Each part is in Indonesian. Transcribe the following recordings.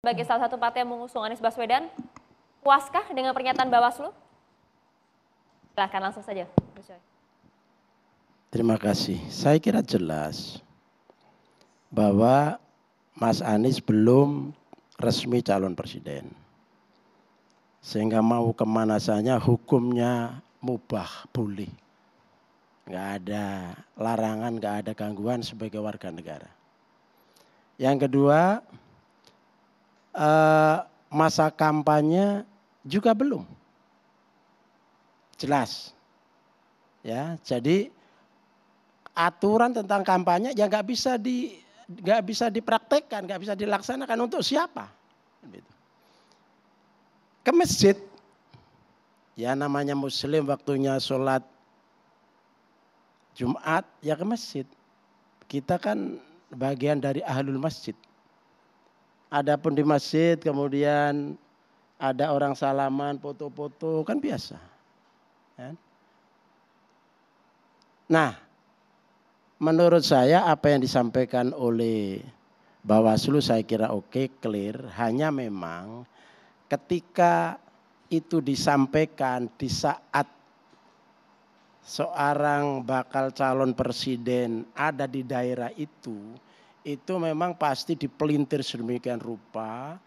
sebagai salah satu partai yang mengusung Anies Baswedan, puaskah dengan pernyataan Bawaslu? Silahkan langsung saja, Gus Coy. Terima kasih. Saya kira jelas bahwa Mas Anies belum resmi calon presiden. Sehingga mau kemana saja hukumnya mubah, boleh. Nggak ada larangan, nggak ada gangguan sebagai warga negara. Yang kedua, masa kampanye juga belum. Jelas. Ya, jadi aturan tentang kampanye ya nggak bisa dipraktekkan, nggak bisa dilaksanakan untuk siapa? Ke masjid, ya namanya Muslim waktunya sholat Jumat ya ke masjid. Kita kan bagian dari ahlul masjid. Adapun di masjid kemudian ada orang salaman, foto-foto kan biasa. Ya. Nah, menurut saya apa yang disampaikan oleh Bawaslu saya kira oke, clear. Hanya memang ketika itu disampaikan di saat seorang bakal calon presiden ada di daerah itu memang pasti dipelintir sedemikian rupa.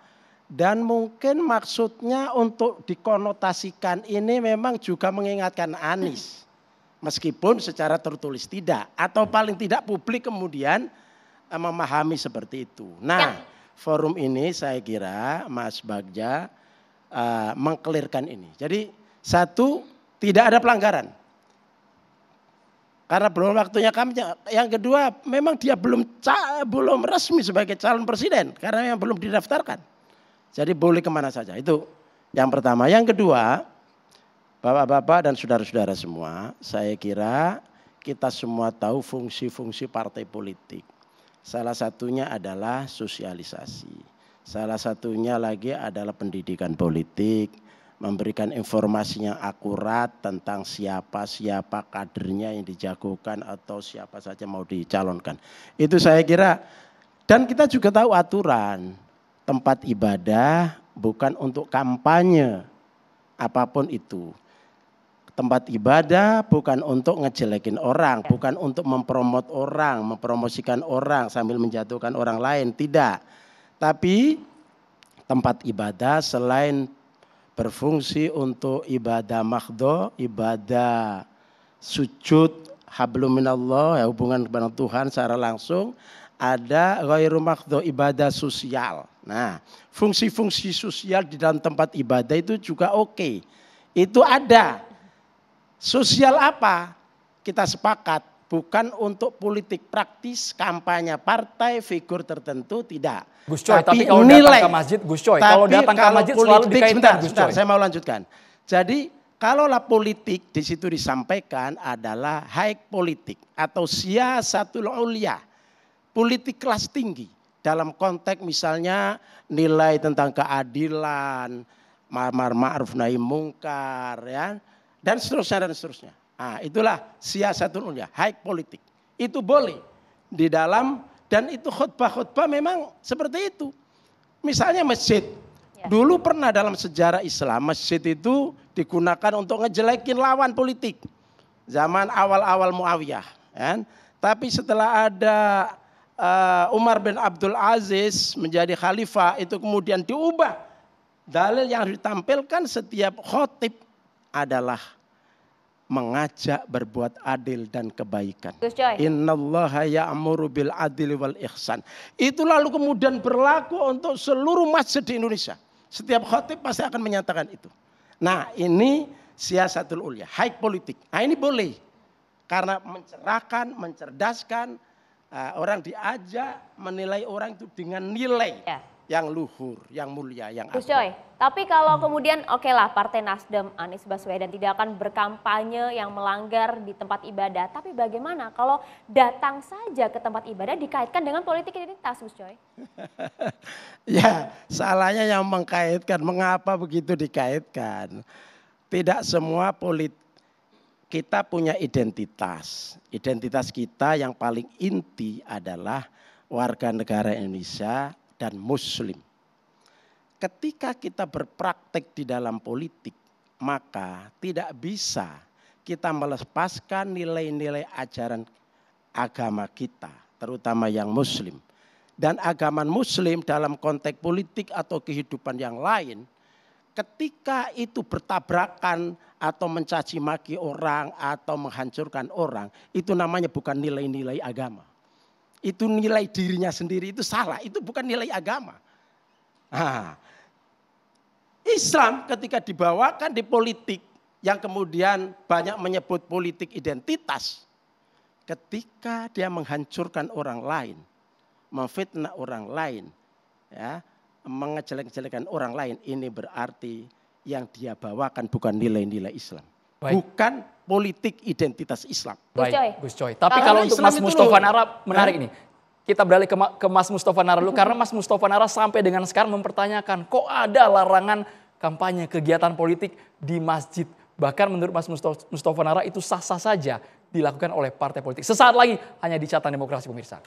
Dan mungkin maksudnya untuk dikonotasikan ini memang juga mengingatkan Anies. Meskipun secara tertulis tidak. Atau paling tidak publik kemudian memahami seperti itu. Nah, forum ini saya kira Mas Bagja mengkelirkan ini. Jadi satu, tidak ada pelanggaran. Karena belum waktunya kampanye. Yang kedua, memang dia belum resmi sebagai calon presiden. Karena yang belum didaftarkan. Jadi boleh kemana saja. Itu yang pertama. Yang kedua, Bapak-bapak dan saudara-saudara semua, saya kira kita semua tahu fungsi-fungsi partai politik. Salah satunya adalah sosialisasi. Salah satunya lagi adalah pendidikan politik, memberikan informasi yang akurat tentang siapa kadernya yang dijagokan atau siapa saja mau dicalonkan. Itu saya kira, dan kita juga tahu aturan, tempat ibadah bukan untuk kampanye apapun itu. Tempat ibadah bukan untuk ngejelekin orang, bukan untuk mempromot orang, mempromosikan orang sambil menjatuhkan orang lain, tidak. Tapi tempat ibadah selain berfungsi untuk ibadah mahdho, ibadah sujud, hablum minallah, ya, hubungan kepada Tuhan secara langsung, ada ghairu mahdho, ibadah sosial. Nah, fungsi-fungsi sosial di dalam tempat ibadah itu juga oke. Itu ada. Sosial apa? Kita sepakat bukan untuk politik praktis, kampanye partai, figur tertentu, tidak. Gus Coy, tapi kalau datang ke masjid, Gus Coy, kalau datang ke masjid selalu dikaitkan, Gus Coy. Saya mau lanjutkan. Jadi, kalaulah politik di situ disampaikan adalah high politik atau siyasatul ulia, politik kelas tinggi dalam konteks misalnya nilai tentang keadilan, ma'ruf nahi mungkar, ya. Dan seterusnya dan seterusnya. Nah, itulah siyasatul ulia, high politik. Itu boleh di dalam, dan itu khutbah-khutbah memang seperti itu. Misalnya masjid. Dulu pernah dalam sejarah Islam masjid itu digunakan untuk ngejelekin lawan politik. Zaman awal-awal Muawiyah. Kan? Tapi setelah ada Umar bin Abdul Aziz menjadi khalifah, itu kemudian diubah. Dalil yang ditampilkan setiap khotib adalah mengajak berbuat adil dan kebaikan. Innallaha ya'muru bil adli wal ihsan. Itu lalu kemudian berlaku untuk seluruh masjid di Indonesia. Setiap khotib pasti akan menyatakan itu. Nah, ini siyasatul ulia, high politik. Nah, ini boleh. Karena mencerahkan, mencerdaskan, orang diajak menilai orang itu dengan nilai yang luhur, yang mulia, yang Gus Coy, tapi kalau kemudian oke lah Partai Nasdem Anies Baswedan tidak akan berkampanye yang melanggar di tempat ibadah, tapi bagaimana kalau datang saja ke tempat ibadah dikaitkan dengan politik identitas, Gus Coy? Ya, salahnya yang mengkaitkan, mengapa begitu dikaitkan? Tidak semua kita punya identitas. Identitas kita yang paling inti adalah warga negara Indonesia dan Muslim. ketika kita berpraktek di dalam politik, maka tidak bisa kita melepaskan nilai-nilai ajaran agama kita, terutama yang muslim. Dan agama muslim dalam konteks politik atau kehidupan yang lain, ketika itu bertabrakan atau mencaci maki orang atau menghancurkan orang, itu namanya bukan nilai-nilai agama. Itu nilai dirinya sendiri, itu salah, itu bukan nilai agama. Nah, Islam ketika dibawakan di politik yang kemudian banyak menyebut politik identitas, ketika dia menghancurkan orang lain, memfitnah orang lain, ya, mengejelek-jelekan orang lain, ini berarti yang dia bawakan bukan nilai-nilai Islam. Baik. Bukan politik identitas Islam. Baik, Gus Coy. Tapi kalau untuk Mas Mustafa Nara menarik nih. Kita beralih ke Mas Mustafa Nara dulu. Karena Mas Mustafa Nara sampai dengan sekarang mempertanyakan, kok ada larangan kampanye kegiatan politik di masjid. Bahkan menurut Mas Mustafa Nara itu sah-sah saja dilakukan oleh partai politik. Sesaat lagi hanya di Catatan Demokrasi pemirsa.